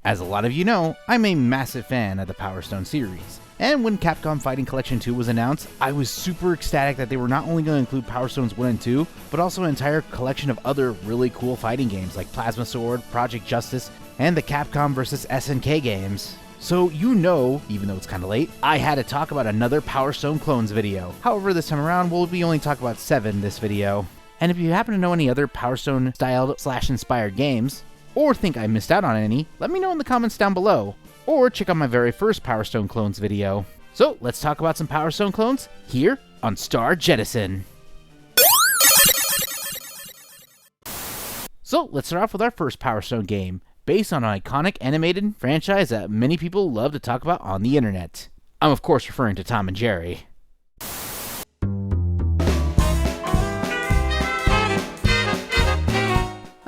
As a lot of you know, I'm a massive fan of the Power Stone series. And when Capcom Fighting Collection 2 was announced, I was super ecstatic that they were not only going to include Power Stones 1 and 2, but also an entire collection of other really cool fighting games like Plasma Sword, Project Justice, and the Capcom vs. SNK games. So you know, even though it's kinda late, I had to talk about another Power Stone Clones video. However, this time around, we'll be only talking about 7 this video. And if you happen to know any other Power Stone styled / inspired games, or think I missed out on any, let me know in the comments down below. Or check out my very first Power Stone Clones video. So let's talk about some Power Stone Clones here on Star Jettison. So let's start off with our first Power Stone game, based on an iconic animated franchise that many people love to talk about on the internet. I'm of course referring to Tom and Jerry.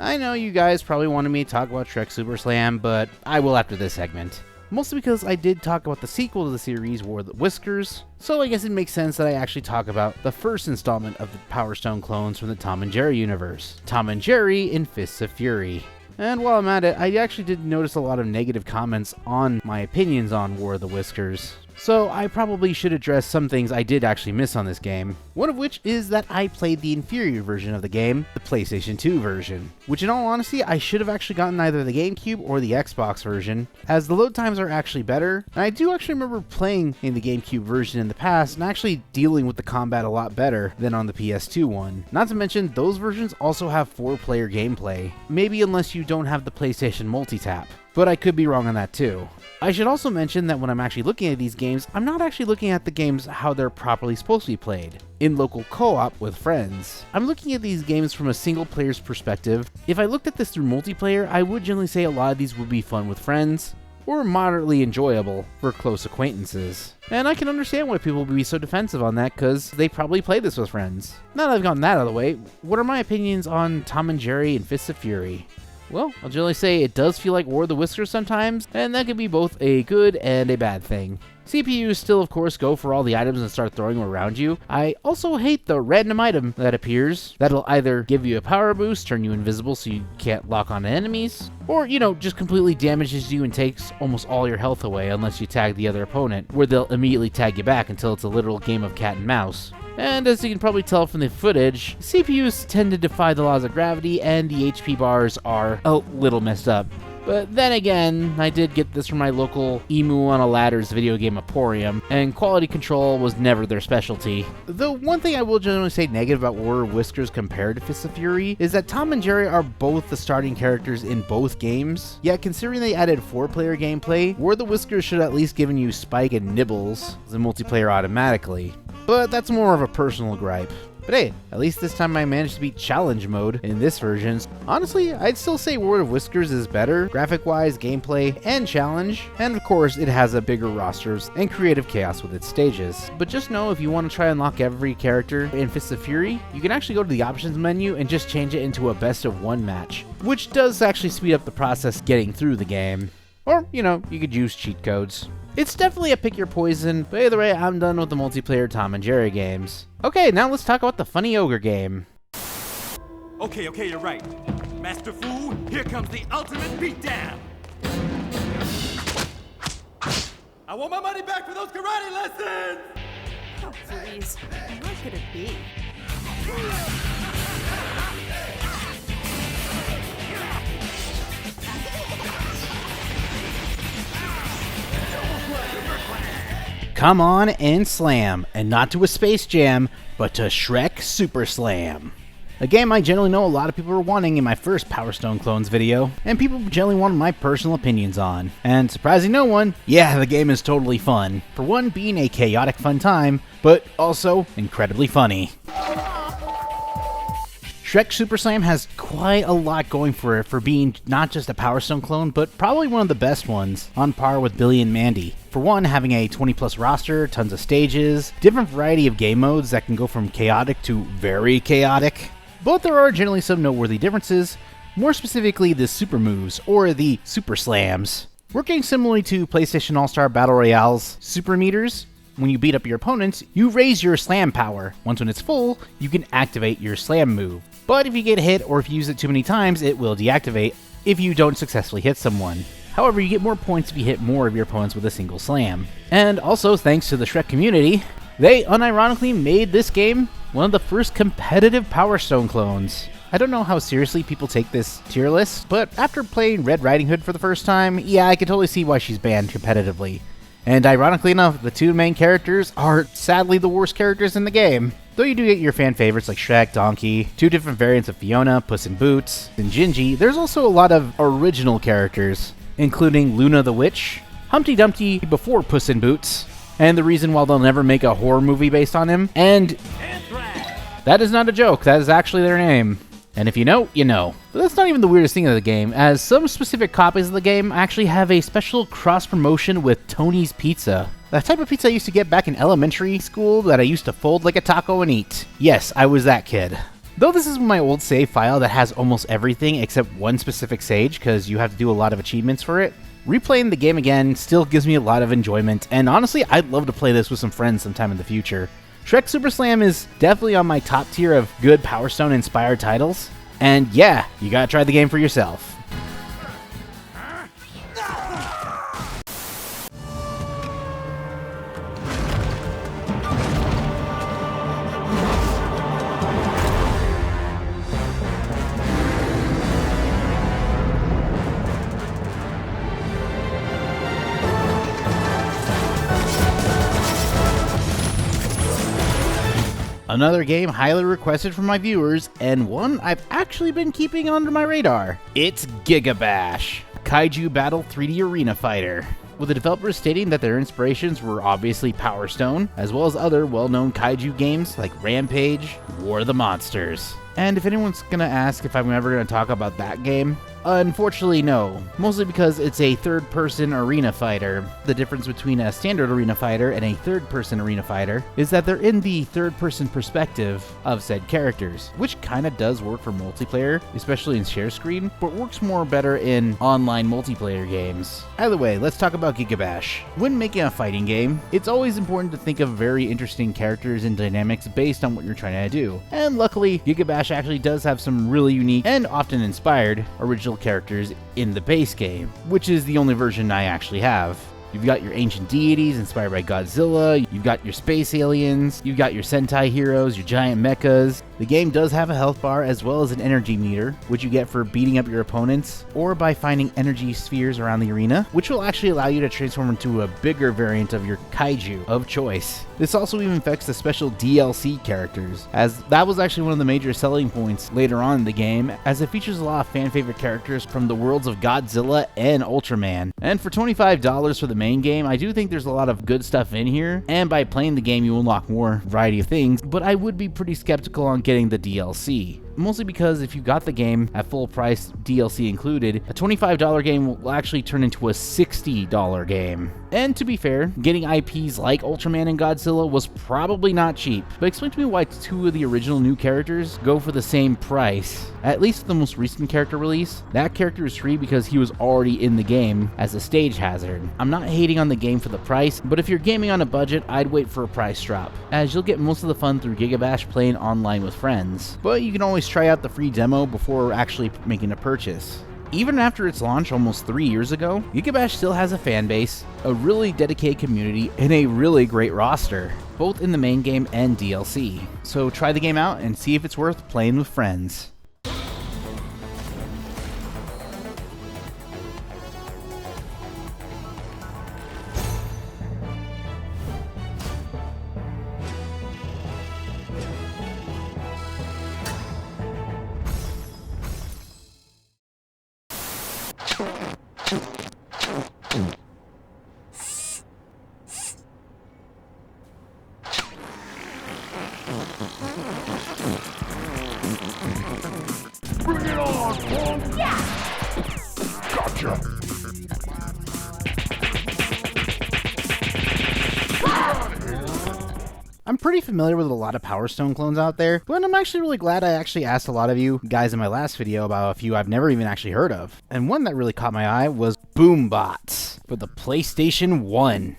I know you guys probably wanted me to talk about Shrek SuperSlam, but I will after this segment. Mostly because I did talk about the sequel to the series, War of the Whiskers, so I guess it makes sense that I actually talk about the first installment of the Power Stone clones from the Tom and Jerry universe, Tom and Jerry in Fists of Fury. And while I'm at it, I actually did notice a lot of negative comments on my opinions on War of the Whiskers. So I probably should address some things I did actually miss on this game. One of which is that I played the inferior version of the game, the PlayStation 2 version. Which in all honesty, I should have actually gotten either the GameCube or the Xbox version, as the load times are actually better. And I do actually remember playing in the GameCube version in the past and actually dealing with the combat a lot better than on the PS2 one. Not to mention, those versions also have 4-player gameplay. Maybe unless you don't have the PlayStation multi-tap. But I could be wrong on that too. I should also mention that when I'm actually looking at these games, I'm not actually looking at the games how they're properly supposed to be played, in local co-op with friends. I'm looking at these games from a single player's perspective. If I looked at this through multiplayer, I would generally say a lot of these would be fun with friends, or moderately enjoyable for close acquaintances. And I can understand why people would be so defensive on that, because they probably play this with friends. Now that I've gotten that out of the way, what are my opinions on Tom and Jerry and Fists of Fury? Well, I'll generally say it does feel like War of the Whiskers sometimes, and that can be both a good and a bad thing. CPUs still of course go for all the items and start throwing them around you. I also hate the random item that appears that'll either give you a power boost, turn you invisible so you can't lock on enemies, or, just completely damages you and takes almost all your health away unless you tag the other opponent, where they'll immediately tag you back until it's a literal game of cat and mouse. And as you can probably tell from the footage, CPUs tend to defy the laws of gravity and the HP bars are a little messed up. But then again, I did get this from my local Emu on a Ladder's video game emporium, and quality control was never their specialty. Though one thing I will generally say negative about War of Whiskers compared to Fists of Fury is that Tom and Jerry are both the starting characters in both games, yet considering they added 4-player gameplay, War of the Whiskers should at least given you Spike and Nibbles as a multiplayer automatically. But that's more of a personal gripe. But hey, at least this time I managed to beat Challenge Mode in this version. Honestly, I'd still say War of Whiskers is better, graphic-wise, gameplay, and challenge. And of course, it has a bigger rosters and creative chaos with its stages. But just know if you want to try and unlock every character in Fists of Fury, you can actually go to the options menu and just change it into a best of 1 match, which does actually speed up the process getting through the game. Or, you could use cheat codes. It's definitely a pick your poison, but either way, I'm done with the multiplayer Tom and Jerry games. Okay, now let's talk about the Funny Ogre game. Okay, you're right. Master Fu, here comes the ultimate beatdown. I want my money back for those karate lessons! Oh, please. What could it be? Come on and slam, and not to a Space Jam, but to Shrek SuperSlam. A game I generally know a lot of people were wanting in my first Power Stone Clones video, and people generally wanted my personal opinions on. And surprising no one, yeah, the game is totally fun. For one, being a chaotic fun time, but also incredibly funny. Shrek SuperSlam has quite a lot going for it for being not just a Power Stone clone, but probably one of the best ones, on par with Billy and Mandy. For one, having a 20+ roster, tons of stages, different variety of game modes that can go from chaotic to very chaotic. But there are generally some noteworthy differences, more specifically the super moves, or the Super Slams. Working similarly to PlayStation All-Star Battle Royale's Super Meters, when you beat up your opponents, you raise your slam power. Once when it's full, you can activate your slam move. But if you get hit or if you use it too many times, it will deactivate if you don't successfully hit someone. However, you get more points if you hit more of your opponents with a single slam. And also, thanks to the Shrek community, they unironically made this game one of the first competitive Power Stone clones. I don't know how seriously people take this tier list, but after playing Red Riding Hood for the first time, yeah, I can totally see why she's banned competitively. And ironically enough, the two main characters are sadly the worst characters in the game. Though you do get your fan favorites like Shrek, Donkey, two different variants of Fiona, Puss in Boots, and Gingy, there's also a lot of original characters, including Luna the Witch, Humpty Dumpty before Puss in Boots, and the reason why they'll never make a horror movie based on him, and that is not a joke, that is actually their name. And if you know, you know. But that's not even the weirdest thing of the game, as some specific copies of the game actually have a special cross-promotion with Tony's Pizza. The type of pizza I used to get back in elementary school that I used to fold like a taco and eat. Yes, I was that kid. Though this is my old save file that has almost everything except one specific sage, because you have to do a lot of achievements for it, replaying the game again still gives me a lot of enjoyment, and honestly, I'd love to play this with some friends sometime in the future. Shrek SuperSlam is definitely on my top tier of good Power Stone inspired titles, and yeah, you gotta try the game for yourself. Another game highly requested from my viewers, and one I've actually been keeping under my radar. It's Gigabash, Kaiju Battle 3D Arena Fighter, with the developers stating that their inspirations were obviously Power Stone, as well as other well-known kaiju games like Rampage, War of the Monsters. And if anyone's gonna ask if I'm ever gonna talk about that game, unfortunately no, mostly because it's a third-person arena fighter. The difference between a standard arena fighter and a third-person arena fighter is that they're in the third-person perspective of said characters, which kinda does work for multiplayer, especially in share screen, but works more better in online multiplayer games. Either way, let's talk about Gigabash. When making a fighting game, it's always important to think of very interesting characters and dynamics based on what you're trying to do, and luckily, Gigabash actually does have some really unique and often inspired original characters in the base game, which is the only version I actually have. You've got your ancient deities inspired by Godzilla, you've got your space aliens, you've got your Sentai heroes, your giant mechas. The game does have a health bar as well as an energy meter, which you get for beating up your opponents, or by finding energy spheres around the arena, which will actually allow you to transform into a bigger variant of your kaiju of choice. This also even affects the special DLC characters, as that was actually one of the major selling points later on in the game, as it features a lot of fan favorite characters from the worlds of Godzilla and Ultraman. And for $25 for the main game, I do think there's a lot of good stuff in here, and by playing the game you unlock more variety of things, but I would be pretty skeptical on getting the DLC. Mostly because if you got the game at full price, DLC included, a $25 game will actually turn into a $60 game. And to be fair, getting IPs like Ultraman and Godzilla was probably not cheap, but explain to me why two of the original new characters go for the same price. At least the most recent character release, that character is free because he was already in the game as a stage hazard. I'm not hating on the game for the price, but if you're gaming on a budget, I'd wait for a price drop, as you'll get most of the fun through Gigabash playing online with friends. But you can always try out the free demo before actually making a purchase. Even after its launch almost 3 years ago, Gigabash still has a fan base, a really dedicated community, and a really great roster, both in the main game and DLC. So try the game out and see if it's worth playing with friends. Bring it on, punk! Yeah! Gotcha! I'm pretty familiar with a lot of Power Stone clones out there, but I'm actually really glad I actually asked a lot of you guys in my last video about a few I've never even actually heard of. And one that really caught my eye was Boombots for the PlayStation 1.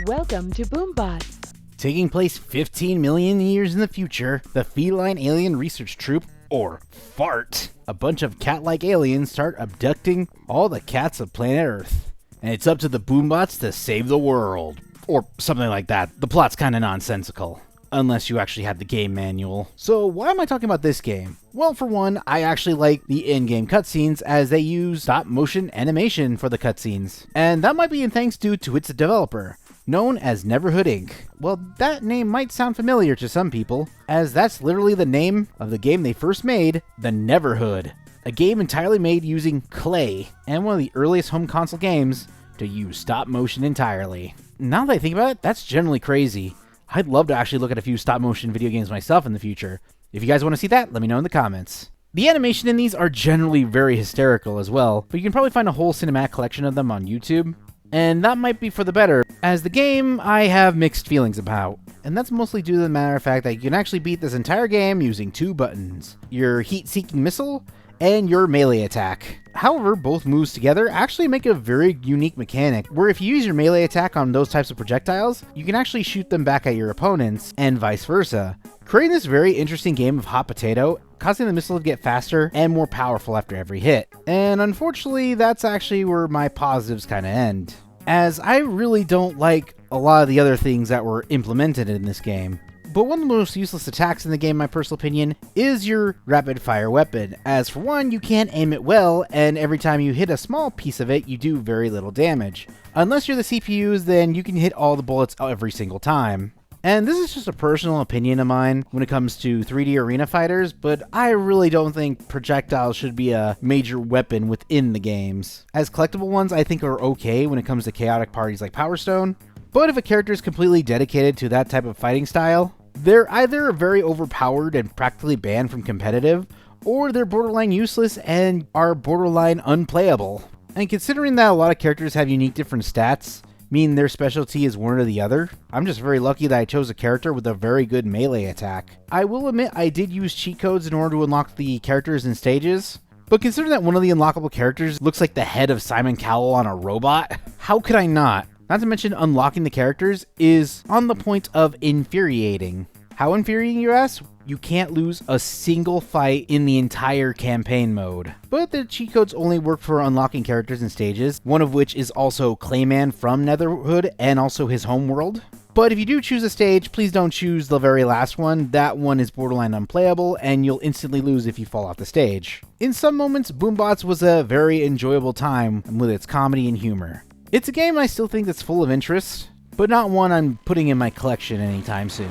Welcome to Boombots. Taking place 15 million years in the future, the feline alien research troop, or FART, a bunch of cat-like aliens start abducting all the cats of planet Earth. And it's up to the Boombots to save the world. Or something like that. The plot's kinda nonsensical. Unless you actually have the game manual. So why am I talking about this game? Well, for one, I actually like the in-game cutscenes as they use stop-motion animation for the cutscenes. And that might be in thanks due to its developer, known as Neverhood Inc. Well, that name might sound familiar to some people, as that's literally the name of the game they first made, the Neverhood. A game entirely made using clay, and one of the earliest home console games to use stop-motion entirely. Now that I think about it, that's generally crazy. I'd love to actually look at a few stop-motion video games myself in the future. If you guys want to see that, let me know in the comments. The animation in these are generally very hysterical as well, but you can probably find a whole cinematic collection of them on YouTube. And that might be for the better, as the game I have mixed feelings about. And that's mostly due to the matter of fact that you can actually beat this entire game using 2 buttons. Your heat-seeking missile, and your melee attack. However, both moves together actually make a very unique mechanic, where if you use your melee attack on those types of projectiles, you can actually shoot them back at your opponents, and vice versa, creating this very interesting game of hot potato, causing the missile to get faster and more powerful after every hit. And unfortunately, that's actually where my positives kinda end, as I really don't like a lot of the other things that were implemented in this game. But one of the most useless attacks in the game, in my personal opinion, is your rapid fire weapon, as for one, you can't aim it well, and every time you hit a small piece of it, you do very little damage. Unless you're the CPUs, then you can hit all the bullets every single time. And this is just a personal opinion of mine when it comes to 3D arena fighters, but I really don't think projectiles should be a major weapon within the games. As collectible ones, I think are okay when it comes to chaotic parties like Power Stone, but if a character is completely dedicated to that type of fighting style, they're either very overpowered and practically banned from competitive, or they're borderline useless and are borderline unplayable. And considering that a lot of characters have unique different stats, meaning their specialty is one or the other, I'm just very lucky that I chose a character with a very good melee attack. I will admit I did use cheat codes in order to unlock the characters and stages, but considering that one of the unlockable characters looks like the head of Simon Cowell on a robot, how could I not? Not to mention, unlocking the characters is on the point of infuriating. How infuriating, you ask? You can't lose a single fight in the entire campaign mode. But the cheat codes only work for unlocking characters and stages, one of which is also Clayman from Netherhood and also his homeworld. But if you do choose a stage, please don't choose the very last one. That one is borderline unplayable, and you'll instantly lose if you fall off the stage. In some moments, Boombots was a very enjoyable time with its comedy and humor. It's a game I still think that's full of interest, but not one I'm putting in my collection anytime soon.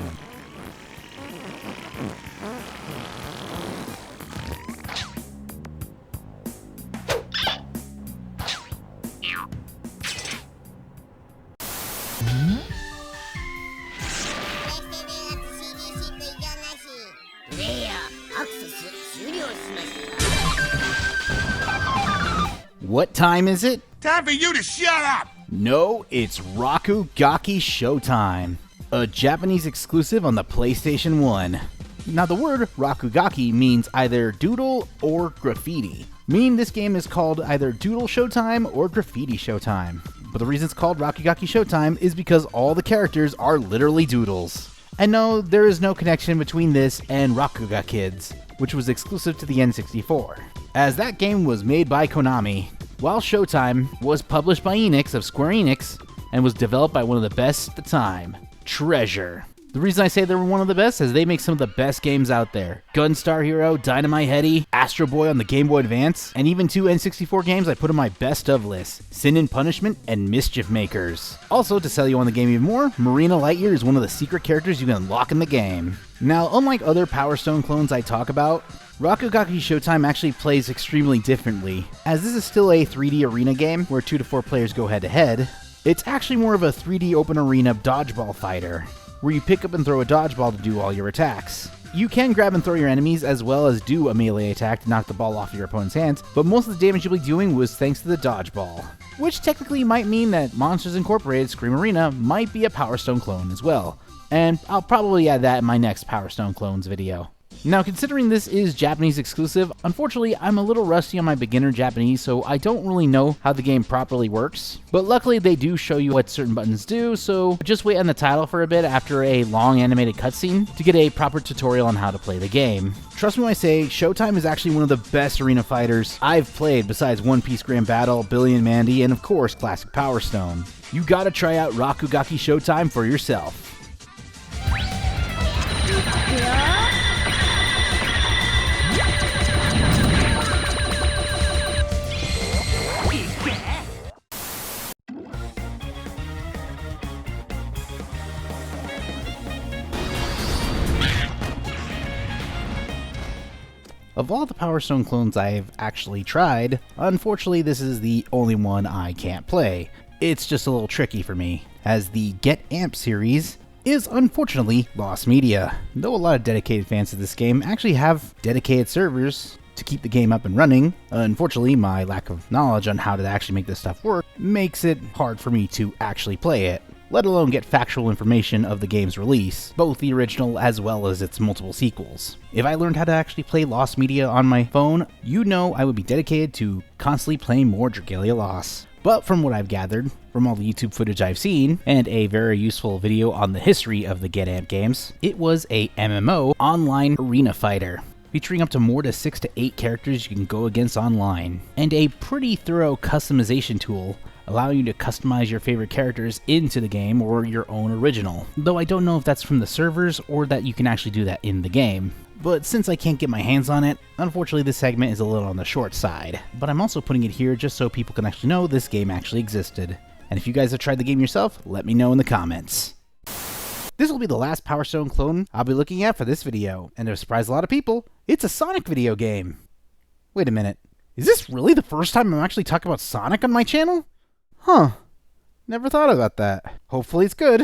What time is it? Time for you to shut up! No, it's Rakugaki Showtime, a Japanese exclusive on the PlayStation 1. Now the word Rakugaki means either doodle or graffiti, meaning this game is called either Doodle Showtime or Graffiti Showtime. But the reason it's called Rakugaki Showtime is because all the characters are literally doodles. And no, there is no connection between this and Rakuga Kids, which was exclusive to the N64, as that game was made by Konami, while Showtime was published by Enix of Square Enix and was developed by one of the best at the time, Treasure. The reason I say they were one of the best is they make some of the best games out there. Gunstar Hero, Dynamite Headdy, Astro Boy on the Game Boy Advance, and even 2 N64 games I put on my best of list, Sin and Punishment and Mischief Makers. Also, to sell you on the game even more, Marina Lightyear is one of the secret characters you can unlock in the game. Now, unlike other Power Stone clones I talk about, Rakugaki Showtime actually plays extremely differently, as this is still a 3D arena game where 2 to 4 players go head to head. It's actually more of a 3D open arena dodgeball fighter, where you pick up and throw a dodgeball to do all your attacks. You can grab and throw your enemies as well as do a melee attack to knock the ball off your opponent's hands, but most of the damage you'll be doing was thanks to the dodgeball. Which technically might mean that Monsters Incorporated Scream Arena might be a Power Stone clone as well. And I'll probably add that in my next Power Stone clones video. Now, considering this is Japanese exclusive, unfortunately I'm a little rusty on my beginner Japanese, so I don't really know how the game properly works. But luckily they do show you what certain buttons do, so just wait on the title for a bit after a long animated cutscene to get a proper tutorial on how to play the game. Trust me when I say, Showtime is actually one of the best arena fighters I've played besides One Piece Grand Battle, Billy and Mandy, and of course classic Power Stone. You gotta try out Rakugaki Showtime for yourself. Of all the Power Stone clones I've actually tried, unfortunately this is the only one I can't play. It's just a little tricky for me, as the GetAmped series is unfortunately lost media. Though a lot of dedicated fans of this game actually have dedicated servers to keep the game up and running, unfortunately my lack of knowledge on how to actually make this stuff work makes it hard for me to actually play it, let alone get factual information of the game's release, both the original as well as its multiple sequels. If I learned how to actually play lost media on my phone, you know I would be dedicated to constantly playing more Dragalia Lost. But from what I've gathered, from all the YouTube footage I've seen, and a very useful video on the history of the GetAmped games, it was a MMO online arena fighter, featuring up to more to 6 to 8 characters you can go against online, and a pretty thorough customization tool allowing you to customize your favorite characters into the game or your own original. Though I don't know if that's from the servers or that you can actually do that in the game. But since I can't get my hands on it, unfortunately this segment is a little on the short side. But I'm also putting it here just so people can actually know this game actually existed. And if you guys have tried the game yourself, let me know in the comments. This will be the last Power Stone clone I'll be looking at for this video, and to surprise a lot of people, it's a Sonic video game. Wait a minute, is this really the first time I'm actually talking about Sonic on my channel? Huh, never thought about that. Hopefully it's good.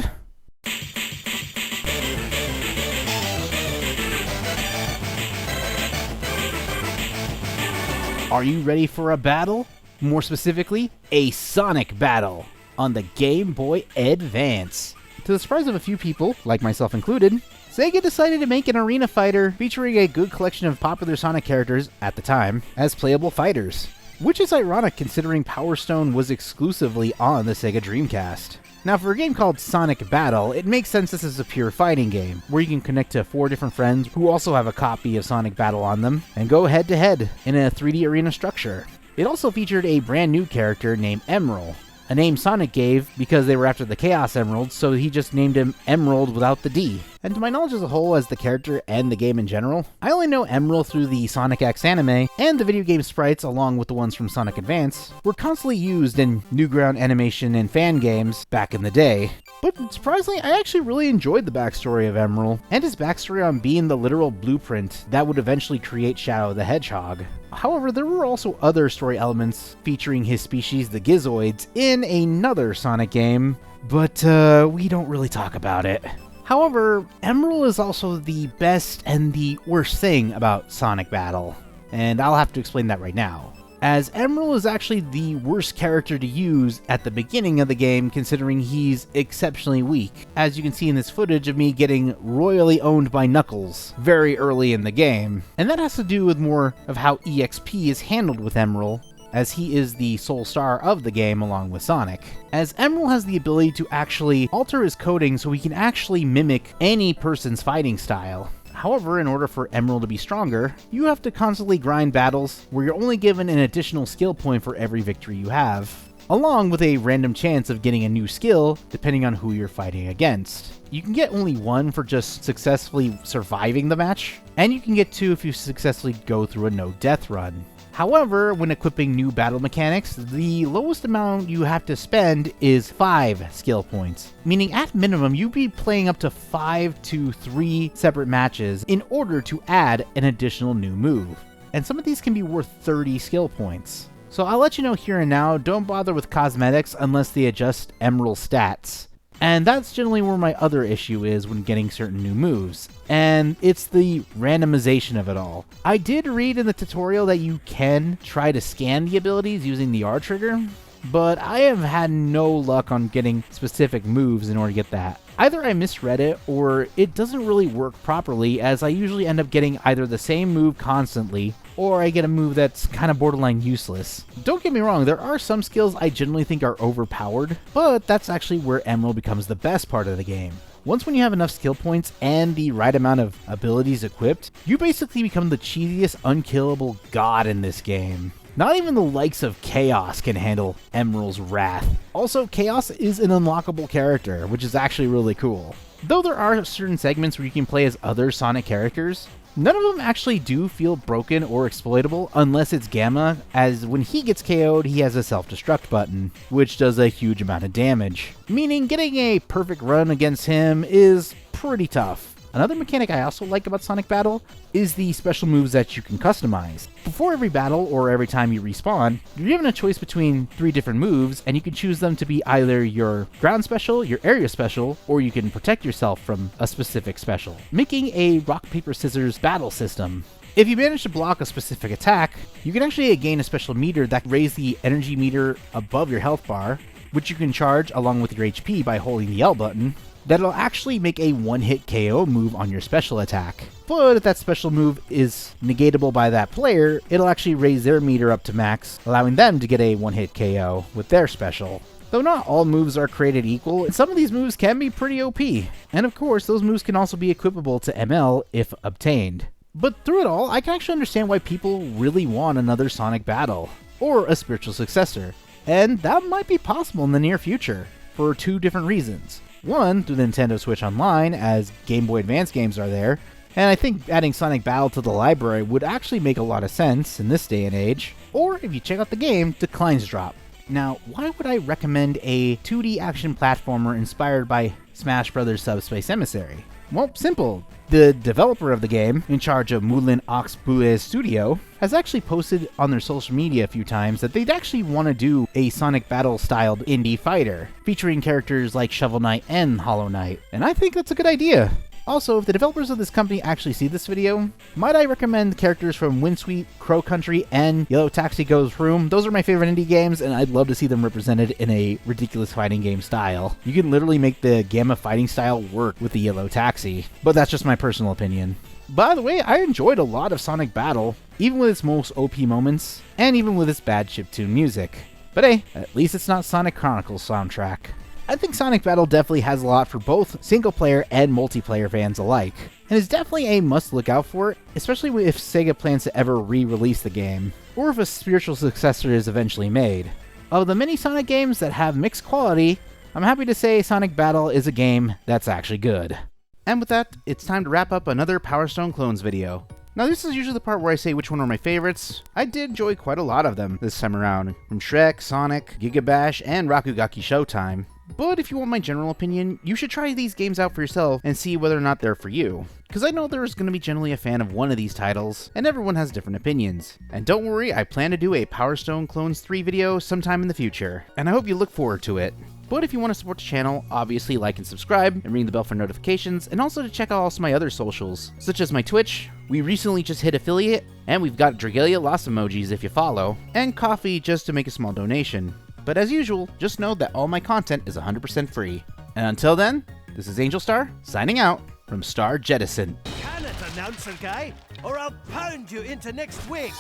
Are you ready for a battle? More specifically, a Sonic battle on the Game Boy Advance. To the surprise of a few people, like myself included, Sega decided to make an arena fighter featuring a good collection of popular Sonic characters, at the time, as playable fighters. Which is ironic considering Power Stone was exclusively on the Sega Dreamcast. Now for a game called Sonic Battle, it makes sense this is a pure fighting game, where you can connect to 4 different friends who also have a copy of Sonic Battle on them, and go head to head in a 3D arena structure. It also featured a brand new character named Emerald, a name Sonic gave because they were after the Chaos Emeralds, so he just named him Emerald without the D. And to my knowledge as a whole as the character and the game in general, I only know Emerald through the Sonic X anime, and the video game sprites along with the ones from Sonic Advance were constantly used in Newground animation and fan games back in the day. But surprisingly, I actually really enjoyed the backstory of Emerald, and his backstory on being the literal blueprint that would eventually create Shadow the Hedgehog. However, there were also other story elements featuring his species, the Gizoids, in another Sonic game, but we don't really talk about it. However, Emerald is also the best and the worst thing about Sonic Battle, and I'll have to explain that right now. As Emerald is actually the worst character to use at the beginning of the game, considering he's exceptionally weak, as you can see in this footage of me getting royally owned by Knuckles very early in the game. And that has to do with more of how EXP is handled with Emerald, as he is the sole star of the game along with Sonic. As Emerald has the ability to actually alter his coding so he can actually mimic any person's fighting style. However, in order for Emerald to be stronger, you have to constantly grind battles where you're only given an additional skill point for every victory you have, along with a random chance of getting a new skill depending on who you're fighting against. You can get only 1 for just successfully surviving the match, and you can get 2 if you successfully go through a no-death run. However, when equipping new battle mechanics, the lowest amount you have to spend is 5 skill points, meaning at minimum you'd be playing up to 5 to 3 separate matches in order to add an additional new move. And some of these can be worth 30 skill points. So I'll let you know here and now, don't bother with cosmetics unless they adjust Emerald stats. And that's generally where my other issue is when getting certain new moves, and it's the randomization of it all. I did read in the tutorial that you can try to scan the abilities using the R trigger, but I have had no luck on getting specific moves in order to get that. Either I misread it, or it doesn't really work properly, as I usually end up getting either the same move constantly, or I get a move that's kind of borderline useless. Don't get me wrong, there are some skills I generally think are overpowered, but that's actually where Emerald becomes the best part of the game. Once when you have enough skill points and the right amount of abilities equipped, you basically become the cheesiest unkillable god in this game. Not even the likes of Chaos can handle Emerald's wrath. Also, Chaos is an unlockable character, which is actually really cool. Though there are certain segments where you can play as other Sonic characters, none of them actually do feel broken or exploitable unless it's Gamma, as when he gets KO'd, he has a self-destruct button, which does a huge amount of damage. Meaning getting a perfect run against him is pretty tough. Another mechanic I also like about Sonic Battle is the special moves that you can customize. Before every battle or every time you respawn, you're given a choice between 3 different moves, and you can choose them to be either your ground special, your area special, or you can protect yourself from a specific special, making a rock, paper, scissors battle system. If you manage to block a specific attack, you can actually gain a special meter that raises the energy meter above your health bar, which you can charge along with your HP by holding the L button. That'll actually make a one-hit KO move on your special attack. But if that special move is negatable by that player, it'll actually raise their meter up to max, allowing them to get a one-hit KO with their special. Though not all moves are created equal, and some of these moves can be pretty OP. And of course, those moves can also be equipable to ML if obtained. But through it all, I can actually understand why people really want another Sonic Battle, or a spiritual successor. And that might be possible in the near future, for 2 different reasons. One, through the Nintendo Switch Online, as Game Boy Advance games are there, and I think adding Sonic Battle to the library would actually make a lot of sense in this day and age. Or, if you check out the game, Decline's Drop. Now, why would I recommend a 2D action platformer inspired by Smash Bros. Subspace Emissary? Well, simple. The developer of the game, in charge of Moulin Ox Bouet Studio, has actually posted on their social media a few times that they'd actually want to do a Sonic Battle-styled indie fighter, featuring characters like Shovel Knight and Hollow Knight, and I think that's a good idea. Also, if the developers of this company actually see this video, might I recommend characters from Windsweep, Crow Country, and Yellow Taxi Goes Room. Those are my favorite indie games, and I'd love to see them represented in a ridiculous fighting game style. You can literally make the Gamma fighting style work with the Yellow Taxi, but that's just my personal opinion. By the way, I enjoyed a lot of Sonic Battle, even with its most OP moments, and even with its bad chiptune music. But hey, at least it's not Sonic Chronicles soundtrack. I think Sonic Battle definitely has a lot for both single-player and multiplayer fans alike, and is definitely a must-look out for, especially if Sega plans to ever re-release the game, or if a spiritual successor is eventually made. Of the many Sonic games that have mixed quality, I'm happy to say Sonic Battle is a game that's actually good. And with that, it's time to wrap up another Power Stone Clones video. Now this is usually the part where I say which one are my favorites. I did enjoy quite a lot of them this time around, from Shrek, Sonic, Gigabash, and Rakugaki Showtime. But if you want my general opinion, you should try these games out for yourself and see whether or not they're for you. Because I know there's going to be generally a fan of one of these titles, and everyone has different opinions. And don't worry, I plan to do a Power Stone Clones 3 video sometime in the future, and I hope you look forward to it. But if you want to support the channel, obviously like and subscribe, and ring the bell for notifications, and also to check out also my other socials, such as my Twitch. We recently just hit affiliate, and we've got Dragalia Lost emojis if you follow, and coffee just to make a small donation. But as usual, just know that all my content is 100% free. And until then, this is AngelStar, signing out from Star Jettison. Can it, announcer guy, or I'll pound you into next week.